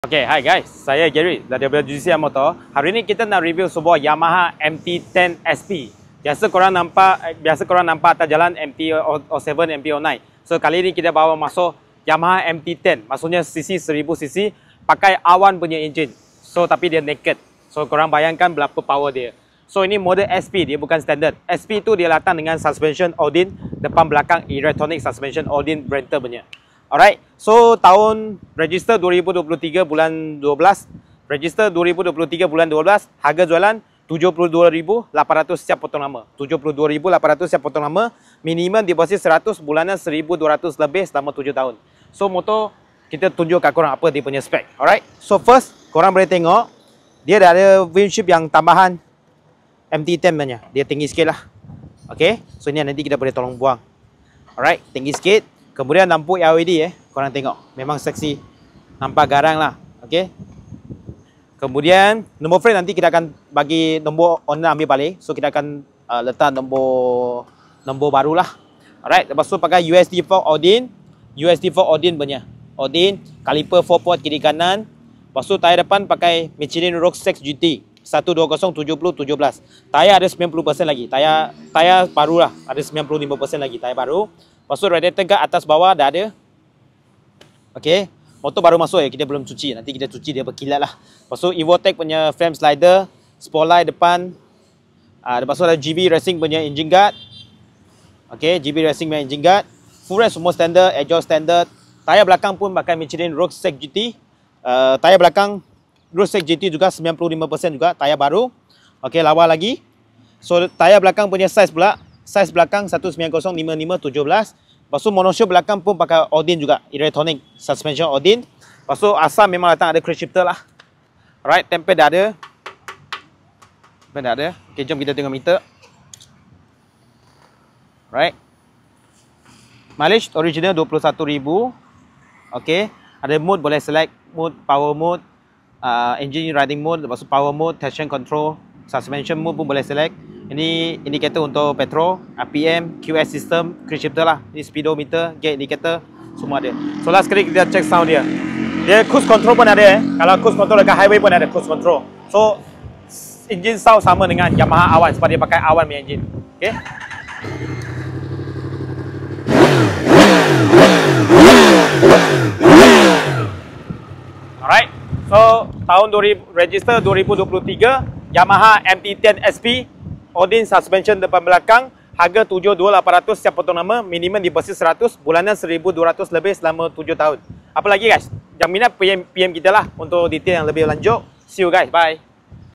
Okay, hi guys, saya Gary dari WGC Motor. Hari ini kita nak review sebuah Yamaha MT-10 SP. Biasa korang nampak atas jalan MT-07, MT-09. So kali ini kita bawa masuk Yamaha MT-10. Maksudnya cc 1000 cc, pakai awan punya engine. So tapi dia naked. So korang bayangkan berapa power dia. So ini model SP, dia bukan standard. SP tu dia datang dengan suspension Odin, depan belakang electronic suspension Odin Brenta punya. Alright, so tahun register 2023 bulan 12, register 2023 bulan 12, harga jualan 72,800 siap potong nama. 72,800 siap potong nama, minimum deposit 100, bulanan 1,200 lebih selama 7 tahun. So motor kita tunjuk kat korang apa dia punya spek. Alright, so first korang boleh tengok dia dah ada windshield yang tambahan MT-10 punya. Dia tinggi sikit lah. Okay, so ini nanti kita boleh tolong buang. Alright, tinggi sikit. Kemudian lampu LED korang tengok. Memang seksi. Nampak garang lah. Okay. Kemudian nombor frame nanti kita akan bagi nombor owner ambil balik. So kita akan letak nombor baru lah. Alright. Lepas tu pakai USD4 Odin. USD4 Odin punya. Odin. Kaliper 4 port kiri kanan. Lepas tu tayar depan pakai Michelin Rogue 6 GT 120/70/17. Tayar ada 90% lagi. Tayar baru lah. Ada 95% lagi tayar baru. Lepas tu radiator guard atas bawah dah ada. Okey, motor baru masuk kita belum cuci. Nanti kita cuci dia berkilat lah. Lepas tu Evotech punya frame slider, spotlight depan. Lepas tu ada GB Racing punya engine guard. Okey, GB Racing punya engine guard. Full rest semua standard, exhaust standard. Tayar belakang pun pakai Michelin Rogue 6 GT. Tayar belakang Rogue 6 GT juga 95% juga, tayar baru. Okey, lawa lagi. So tayar belakang punya size pula. Size belakang 190/55/17. Lepas tu monoshock belakang pun pakai Odin juga, electronic suspension Odin. Lepas tu asam memang datang ada cruise shifter lah. Alright, temper dah ada. Okay, jom kita tengok meter. Alright. Mileage original 21,000. Okay, ada mode boleh select mode, power mode, engine riding mode, lepas tu power mode, traction control, suspension mode pun boleh select. Ini indikator untuk petrol, RPM, QS system, cruise shifter lah. Ini speedometer, gate indicator, semua ada. So last sekali kita check sound dia. Dia cruise control pun ada Kalau cruise control dekat highway pun ada cruise control. So engine sound sama dengan Yamaha awan sebab dia pakai awan punya engine. Okay. Alright. So tahun register 2023 Yamaha MT-10 SP Odin suspension depan belakang, harga 72,800 siap potong nama, minimum deposit 100, bulanan 1,200 lebih selama 7 tahun. Apa lagi guys? Jangan minat PM kita lah untuk detail yang lebih lanjut. See you guys, bye.